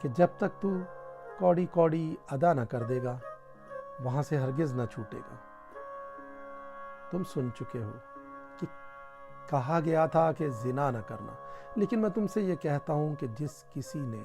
کہ جب تک تو کوڑی کوڑی ادا نہ کر دے گا وہاں سے ہرگز نہ چھوٹے گا۔ تم سن چکے ہو کہ کہا گیا تھا کہ زنا نہ کرنا، لیکن میں تم سے یہ کہتا ہوں کہ جس کسی نے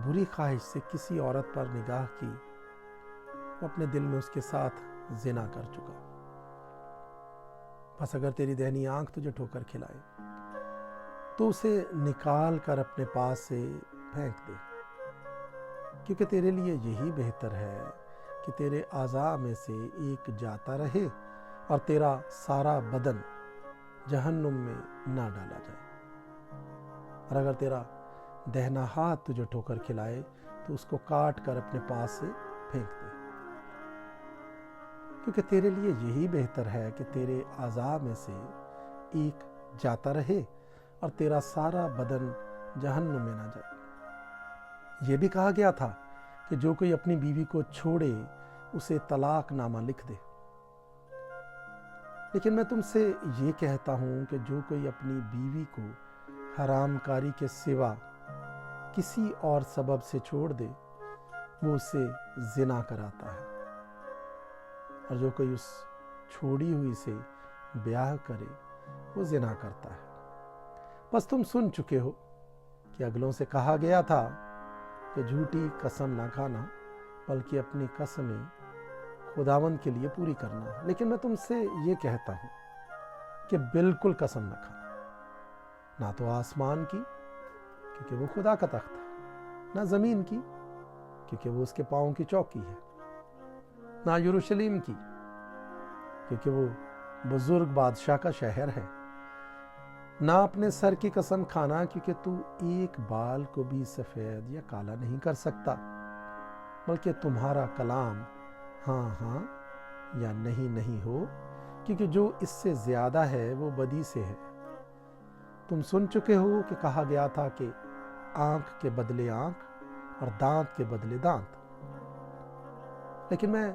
بری خواہش سے کسی عورت پر نگاہ کی وہ اپنے دل میں اس کے ساتھ زنا کر چکا۔ بس اگر تیری دہنی آنکھ تجھے ٹھوکر کھلائے تو اسے نکال کر اپنے پاس سے پھینک دے، کیونکہ تیرے لیے یہی بہتر ہے کہ تیرے اعضاء میں سے ایک جاتا رہے اور تیرا سارا بدن جہنم میں نہ ڈالا جائے۔ اور اگر تیرا دہنا ہاتھ تجھے ٹھوکر کھلائے تو اس کو کاٹ کر اپنے پاس سے پھینک دے، کیونکہ تیرے لیے یہی بہتر ہے کہ تیرے اعضاء میں سے ایک جاتا رہے اور تیرا سارا بدن جہنم میں نہ جائے۔ یہ بھی کہا گیا تھا کہ جو کوئی اپنی بیوی کو چھوڑے اسے طلاق نامہ لکھ دے، لیکن میں تم سے یہ کہتا ہوں کہ جو کوئی اپنی بیوی کو حرام کاری کے سوا کسی اور سبب سے چھوڑ دے وہ اسے زنا کراتا ہے، اور جو کوئی اس چھوڑی ہوئی سے بیاہ کرے وہ زنا کرتا ہے۔ بس تم سن چکے ہو کہ اگلوں سے کہا گیا تھا کہ جھوٹی قسم نہ کھانا بلکہ اپنی قسمیں خداوند کے لیے پوری کرنا، لیکن میں تم سے یہ کہتا ہوں کہ بالکل قسم نہ کھانا، نہ تو آسمان کی کیونکہ وہ خدا کا تخت ہے، نہ زمین کی کیونکہ وہ اس کے پاؤں کی چوکی ہے، نہ یروشلم کی کیونکہ وہ بزرگ بادشاہ کا شہر ہے، نہ اپنے سر کی قسم کھانا کیونکہ تو ایک بال کو بھی سفید یا کالا نہیں کر سکتا، بلکہ تمہارا کلام ہاں ہاں یا نہیں نہیں ہو، کیونکہ جو اس سے زیادہ ہے وہ بدی سے ہے۔ تم سن چکے ہو کہ کہا گیا تھا کہ آنکھ کے بدلے آنکھ اور دانت کے بدلے دانت، لیکن میں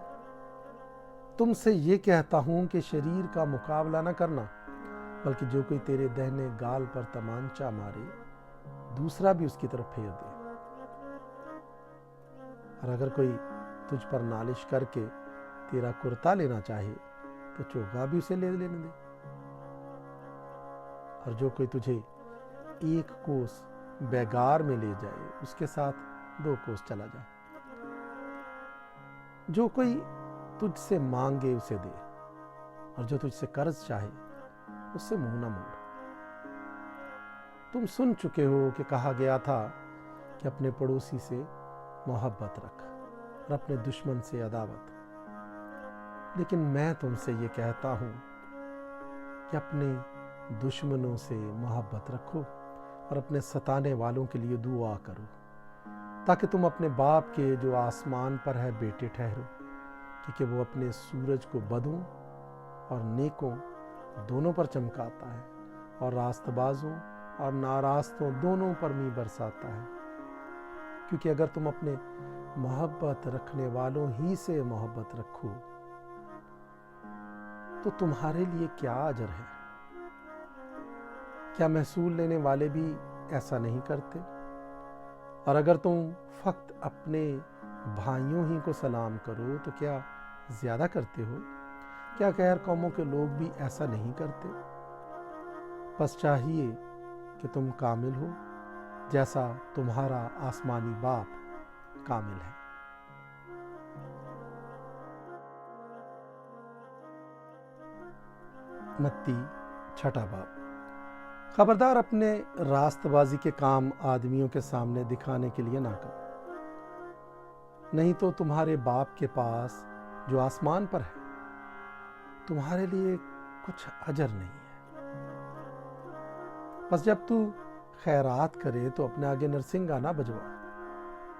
تم سے یہ کہتا ہوں کہ شریر کا مقابلہ نہ کرنا، بلکہ جو کوئی تیرے دہنے گال پر تمانچہ مارے دوسرا بھی اس کی طرف پھیر دے، اور اگر کوئی تجھ پر نالش کر کے تیرا کرتا لینا چاہے تو چوگا بھی اسے لینے دے، اور جو کوئی تجھے ایک کوس بیگار میں لے جائے اس کے ساتھ 2 کوس چلا جائے۔ جو کوئی تجھ سے مانگے اسے دے، اور جو تجھ سے قرض چاہے اس سے منہ نہ موڑ۔ تم سن چکے ہو کہ کہا گیا تھا کہ اپنے پڑوسی سے محبت رکھ اور اپنے دشمن سے عداوت، لیکن میں تم سے یہ کہتا ہوں کہ اپنے دشمنوں سے محبت رکھو اور اپنے ستانے والوں کے لیے دعا کرو، تاکہ تم اپنے باپ کے جو آسمان پر ہے بیٹے ٹھہرو، کیونکہ وہ اپنے سورج کو بدوں اور نیکوں دونوں پر چمکاتا ہے اور راست بازوں اور ناراستوں دونوں پر می برساتا ہے۔ کیونکہ اگر تم اپنے محبت رکھنے والوں ہی سے محبت رکھو تو تمہارے لیے کیا اجر ہے؟ کیا محصول لینے والے بھی ایسا نہیں کرتے؟ اور اگر تم فقط اپنے بھائیوں ہی کو سلام کرو تو کیا زیادہ کرتے ہو؟ کیا غیر قوموں کے لوگ بھی ایسا نہیں کرتے؟ بس چاہیے کہ تم کامل ہو جیسا تمہارا آسمانی باپ کامل ہے۔ متی 6 باب۔ خبردار اپنے راست بازی کے کام آدمیوں کے سامنے دکھانے کے لیے نہ کرو، نہیں تو تمہارے باپ کے پاس جو آسمان پر ہے تمہارے لیے کچھ اجر نہیں ہے۔ بس جب تو خیرات کرے تو اپنے آگے نرسنگا نہ بجوا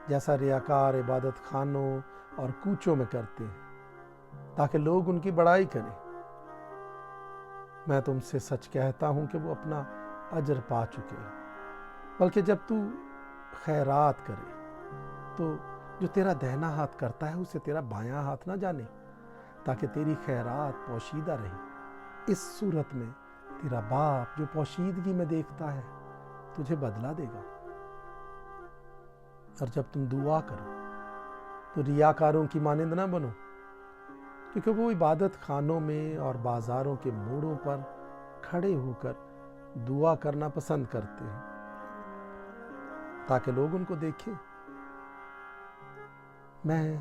جیسا ریاکار عبادت خانوں اور کوچوں میں کرتے ہیں تاکہ لوگ ان کی بڑائی کریں۔ میں تم سے سچ کہتا ہوں کہ وہ اپنا اجر پا چکے ہیں۔ بلکہ جب تو خیرات کرے تو جو تیرا دہنا ہاتھ کرتا ہے اسے تیرا بایاں ہاتھ نہ جانے، تاکہ تیری خیرات پوشیدہ رہے۔ اس صورت میں تیرا باپ جو پوشیدگی میں دیکھتا ہے تجھے بدلہ دے گا۔ اور جب تم دعا کرو تو ریاکاروں کی مانند نہ بنو، کیونکہ وہ عبادت خانوں میں اور بازاروں کے موڑوں پر کھڑے ہو کر دعا کرنا پسند کرتے ہیں تاکہ لوگ ان کو دیکھیں۔ میں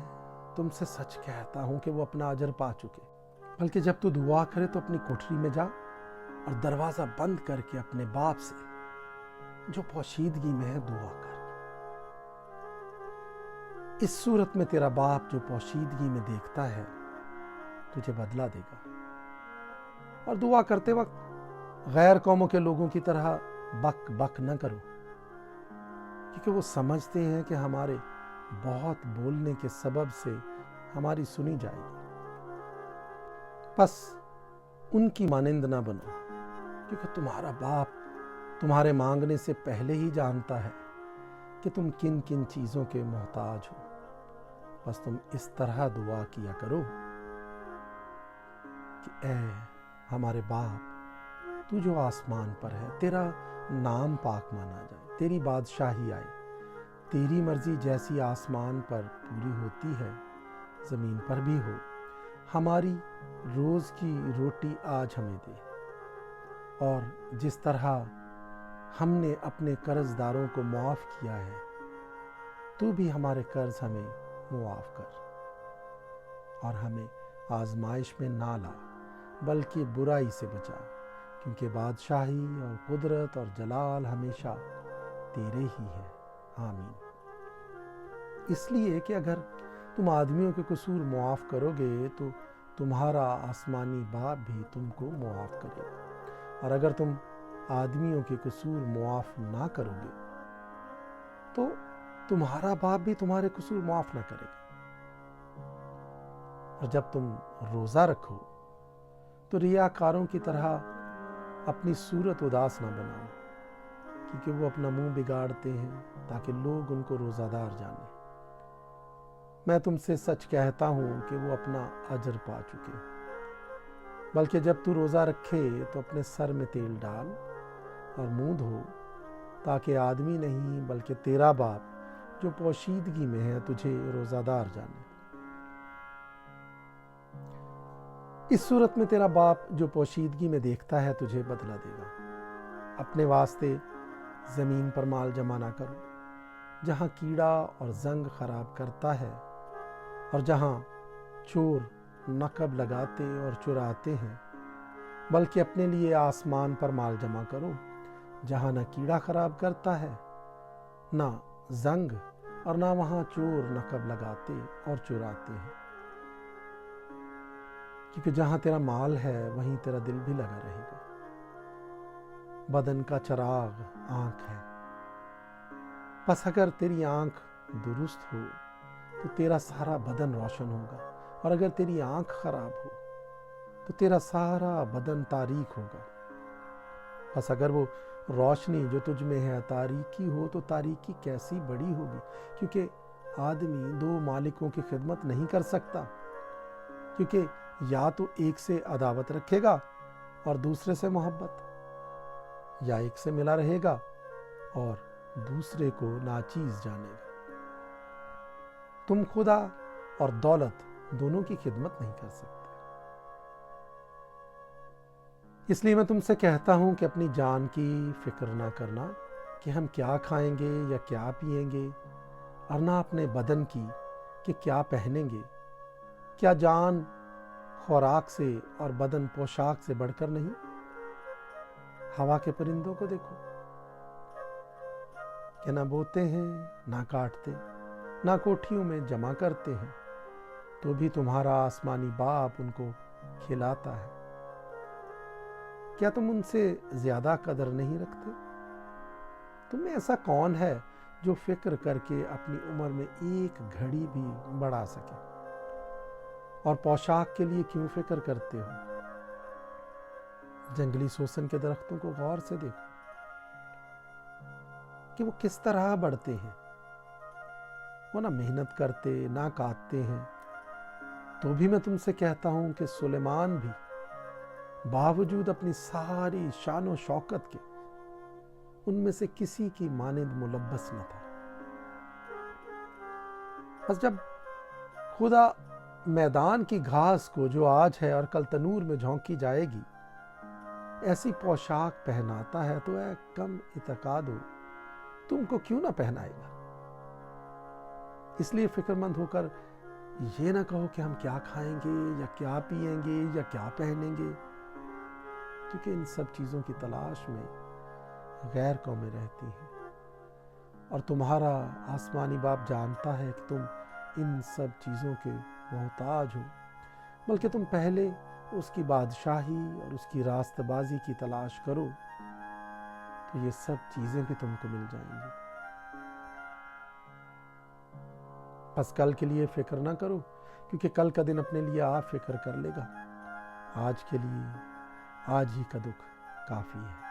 تم سے سچ کہتا ہوں کہ وہ اپنا اجر پا چکے۔ بلکہ جب تو دعا کرے تو اپنی کوٹری میں جا اور دروازہ بند کر کے اپنے باپ سے جو پوشیدگی میں ہے دعا کر۔ اس صورت میں تیرا باپ جو پوشیدگی میں دیکھتا ہے تجھے بدلہ دے گا۔ اور دعا کرتے وقت غیر قوموں کے لوگوں کی طرح بک بک نہ کرو، کیونکہ وہ سمجھتے ہیں کہ ہمارے بہت بولنے کے سبب سے ہماری سنی جائے گی۔ بس ان کی مانند نہ بنو، کیونکہ تمہارا باپ تمہارے مانگنے سے پہلے ہی جانتا ہے کہ تم کن کن چیزوں کے محتاج ہو۔ بس تم اس طرح دعا کیا کرو کہ اے ہمارے باپ، تو جو آسمان پر ہے، تیرا نام پاک مانا جائے، تیری بادشاہی آئے، تیری مرضی جیسی آسمان پر پوری ہوتی ہے زمین پر بھی ہو۔ ہماری روز کی روٹی آج ہمیں دے، اور جس طرح ہم نے اپنے قرض داروں کو معاف کیا ہے تو بھی ہمارے قرض ہمیں معاف کر، اور ہمیں آزمائش میں نہ لا بلکہ برائی سے بچا، کیونکہ بادشاہی اور قدرت اور جلال ہمیشہ تیرے ہی ہے، آمین۔ اس لیے کہ اگر تم آدمیوں کے قصور معاف کرو گے تو تمہارا آسمانی باپ بھی تم کو معاف کرے گا، اور اگر تم آدمیوں کے قصور معاف نہ کرو گے تو تمہارا باپ بھی تمہارے قصور معاف نہ کرے گا۔ اور جب تم روزہ رکھو تو ریاکاروں کی طرح اپنی صورت اداس نہ بناؤ، کیونکہ وہ اپنا منہ بگاڑتے ہیں تاکہ لوگ ان کو روزہ دار جانیں۔ میں تم سے سچ کہتا ہوں کہ وہ اپنا اجر پا چکے۔ بلکہ جب تو روزہ رکھے تو اپنے سر میں تیل ڈال اور منہ دھو، تاکہ آدمی نہیں بلکہ تیرا باپ جو پوشیدگی میں ہے تجھے روزہ دار جانے۔ اس صورت میں تیرا باپ جو پوشیدگی میں دیکھتا ہے تجھے بدلہ دے گا۔ اپنے واسطے زمین پر مال جمع نہ کرو، جہاں کیڑا اور زنگ خراب کرتا ہے اور جہاں چور نقب لگاتے اور چراتے ہیں، بلکہ اپنے لیے آسمان پر مال جمع کرو، جہاں نہ کیڑا خراب کرتا ہے نہ زنگ، اور نہ وہاں چور نقب لگاتے اور چراتے ہیں۔ کیونکہ جہاں تیرا مال ہے وہیں تیرا دل بھی لگا رہے گا۔ بدن کا چراغ آنکھ ہے، بس اگر تیری آنکھ درست ہو تو تیرا سارا بدن روشن ہوگا، اور اگر تیری آنکھ خراب ہو تو تیرا سارا بدن تاریک ہوگا۔ بس اگر وہ روشنی جو تجھ میں ہے تاریکی ہو تو تاریکی کیسی بڑی ہوگی، کیونکہ آدمی دو مالکوں کی خدمت نہیں کر سکتا، کیونکہ یا تو ایک سے عداوت رکھے گا اور دوسرے سے محبت، یا ایک سے ملا رہے گا اور دوسرے کو ناچیز جانے گا۔ تم خدا اور دولت دونوں کی خدمت نہیں کر سکتے۔ اس لیے میں تم سے کہتا ہوں کہ اپنی جان کی فکر نہ کرنا کہ ہم کیا کھائیں گے یا کیا پئیں گے، اور نہ اپنے بدن کی کہ کیا پہنیں گے۔ کیا جان خوراک سے اور بدن پوشاک سے بڑھ کر نہیں؟ ہوا کے پرندوں کو دیکھو کہ نہ بوتے ہیں نہ کاٹتے، نہ کوٹھیوں میں جمع کرتے ہیں، تو بھی تمہارا آسمانی باپ ان کو کھلاتا ہے۔ کیا تم ان سے زیادہ قدر نہیں رکھتے؟ تم میں ایسا کون ہے جو فکر کر کے اپنی عمر میں ایک گھڑی بھی بڑھا سکے؟ اور پوشاک کے لیے کیوں فکر کرتے ہو؟ جنگلی سوسن کے درختوں کو غور سے دیکھو کہ وہ کس طرح بڑھتے ہیں۔ وہ نہ محنت کرتے نہ کاٹتے ہیں، تو بھی میں تم سے کہتا ہوں کہ سلیمان بھی باوجود اپنی ساری شان و شوکت کے ان میں سے کسی کی مانند ملبس نہ تھا۔ بس جب خدا میدان کی گھاس کو جو آج ہے اور کل تنور میں جھونکی جائے گی ایسی پوشاک پہناتا ہے تو اے کم اعتقاد ہو تم کو کیوں نہ پہنائے گا۔ اس لیے فکر مند ہو کر یہ نہ کہو کہ ہم کیا کھائیں گے یا کیا پئیں گے یا کیا پہنیں گے، کیونکہ ان سب چیزوں کی تلاش میں غیر قومیں رہتی ہیں اور تمہارا آسمانی باپ جانتا ہے کہ تم ان سب چیزوں کے محتاج ہو، بلکہ تم پہلے اس کی بادشاہی اور اس کی راست بازی کی تلاش کرو تو یہ سب چیزیں بھی تم کو مل جائیں گی۔ بس کل کے لیے فکر نہ کرو، کیونکہ کل کا دن اپنے لیے آپ فکر کر لے گا۔ آج کے لیے آج ہی کا دکھ کافی ہے۔